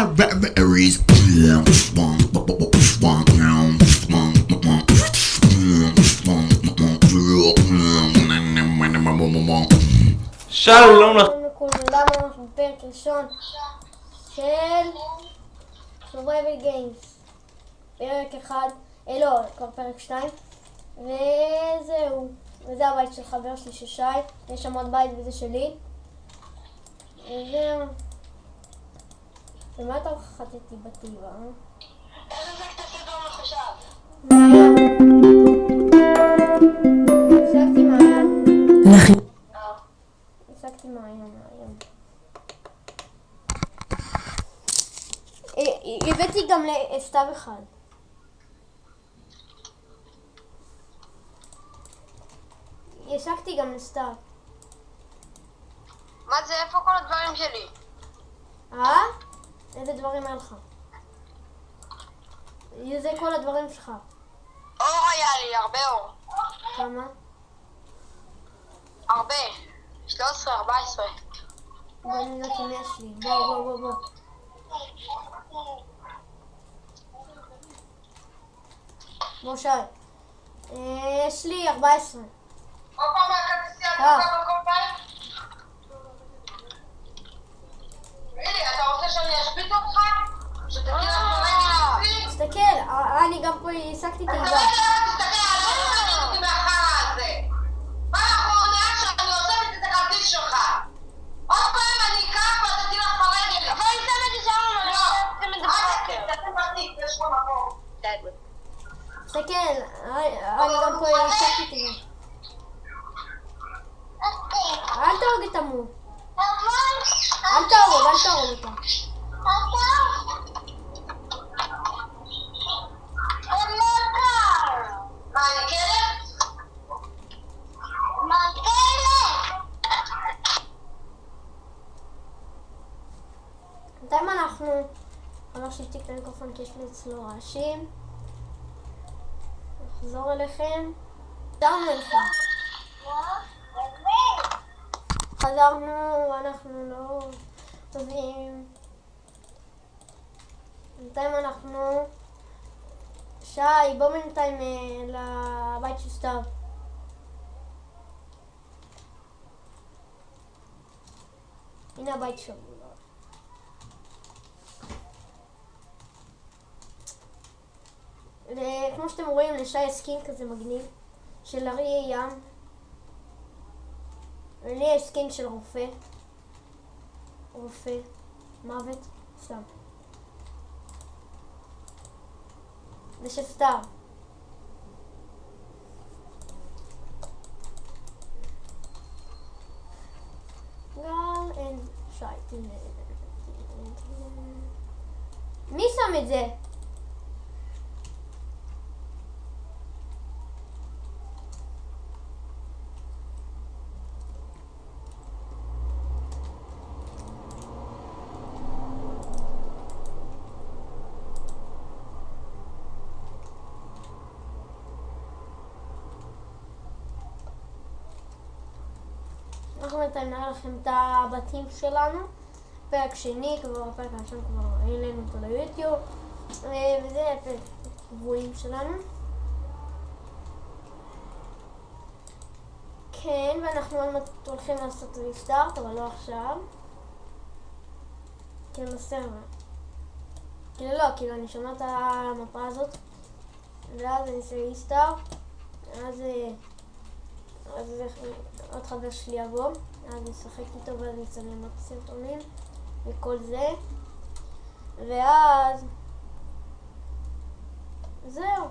berries. שלום לך. לכולם, אנחנו בפרק ראשון של Survival Games. פרק אחד, לא, כבר פרק 2. וזהו. וזה הבית של חבר שלי ששי. יש שם עוד בית וזה שלי. וזהו. ומה אתה חטאתי בטבע? איזה זה קטע סדום לחשב? השגתי מעיין. השגתי מעיין. הבאתי גם לסתיו אחד. השגתי גם לסתיו. מה זה? איפה כל הדברים שלי? איזה דברים היה לך? זה כל הדברים שלך. אור היה לי, הרבה אור. כמה? הרבה. 13, 14. בוא נראה אם יש לי. בוא. בוא שי. יש לי 14. עוד פעם מהכרטיסייה אתה בכל בית? מילי, אתה רוצה שאני אשפיט אותך? שתגיד לך רגע מספיק? תסתכל, אני גם פה השגתי תיבה. רגע, תסתכל, אני לא מעניין אותי מהחרא הזה. פעם האחרונה שאני עושה את הכרטיס שלך. עוד פעם אני אקח ואתה תלך ברגל. אבל אני שם את זה שם, אני לא שם את זה בחקר. תעשה פרטית, יש פה מקום. תסתכל, אני גם פה השגתי תיבה. אל תהרוג את עמו. אל תהרוג אותה. מה, אני כלב? בינתיים אנחנו... חבר שהשתיק את המיקרופון כי יש לי אצלו רעשים. נחזור אליכם. חזרנו, אנחנו לא טובים. בינתיים אנחנו... שי, בוא בינתיים לבית של סתיו. הנה הבית שלו. כמו שאתם רואים, לשי סקין כזה מגניב של אריה ים. לי יש סקין של רופא מוות, סתם. זה של סתיו. גל אין שי. מי שם את זה? אנחנו בינתיים נראה לכם את הבתים שלנו. פרק שני, כבר הפרק הראשון כבר העלינו אותו ליוטיוב. וזה הפרק קבועים שלנו. כן, ואנחנו הולכים לעשות ריסטארט, אבל לא עכשיו. כן, בסרבר. כאילו אני שומע את המפה הזאת. ואז אני אעשה ריסטארט. אז עוד חבר שלי יבוא, אז נשחק איתו ואז נצלם עוד סרטונים וכל זה, ואז זהו.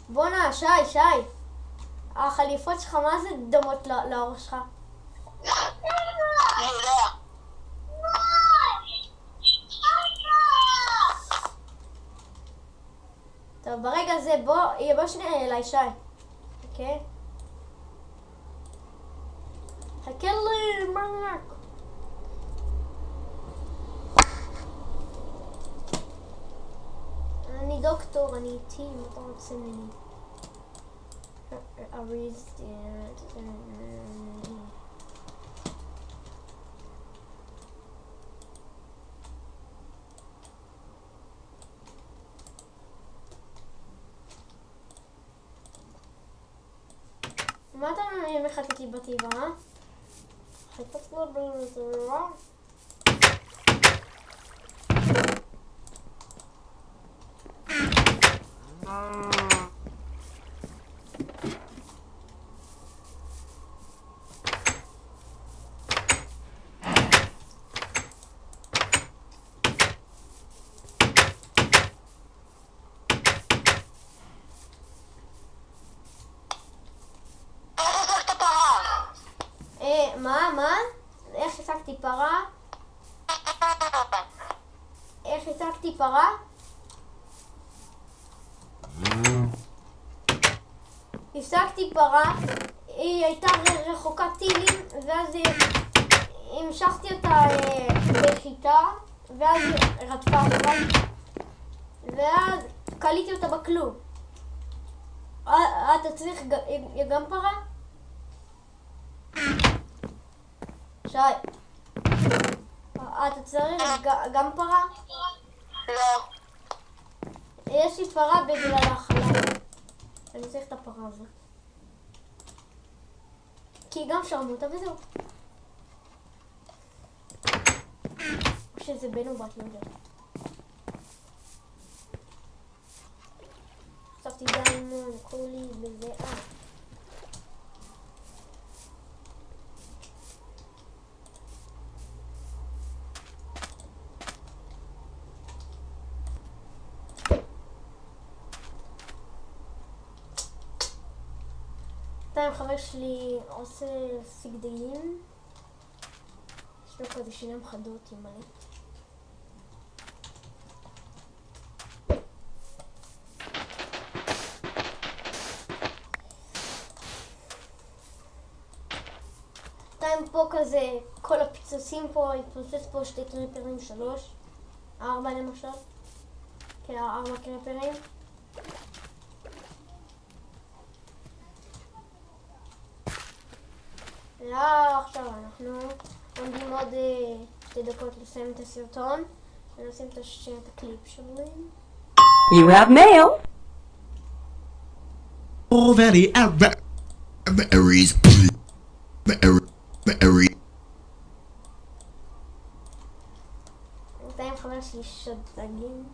בואנה, שי, החליפות שלך מה זה דומות לאור שלך? אני יודע. טוב, ברגע הזה בוא שנייה אליי, שי. אוקיי? חכה לי, מרק. אני דוקטור, אני איתי, מה אתה רוצה ממני? אריז. מה אתה מחטאתי בטבעה? חטאתי בטבעה? מה? איך השגתי פרה? איך השגתי פרה? השגתי פרה, היא הייתה רחוקת טילים, ואז המשכתי אותה בחיטה, ואז רדפה אותה, ואז קליתי אותה בכלוב. אתה צריך גם פרה? שי, אתה צריך גם פרה? לא. יש לי פרה בגלל החלב. אני צריך את הפרה הזאת. כי היא גם שרמוטה וזהו. או שזה בן או בת, לא יודע. חשבתי דיימון, קולי וזה. חבר שלי עושה סגדלים, יש לו כזה שיניים חדות עם מלא. בינתיים פה כזה, כל הפיצוצים פה, התפוצץ פה 2 קריפרים, 3, 4 למשל, כן, 4 קריפרים. לא, עכשיו אנחנו עומדים עוד 2 דקות לסיים את הסרטון ונשים את הקליפ שלי. You have mail. Oh, very berries. Berry. בינתיים חבר שלי שוד דגים.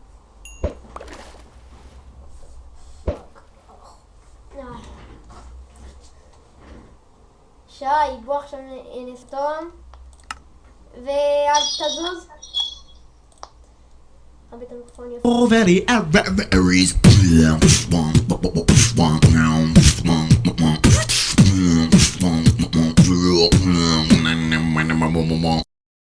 שי, בוא עכשיו נסתום ואל תזוז. Oh, very berries.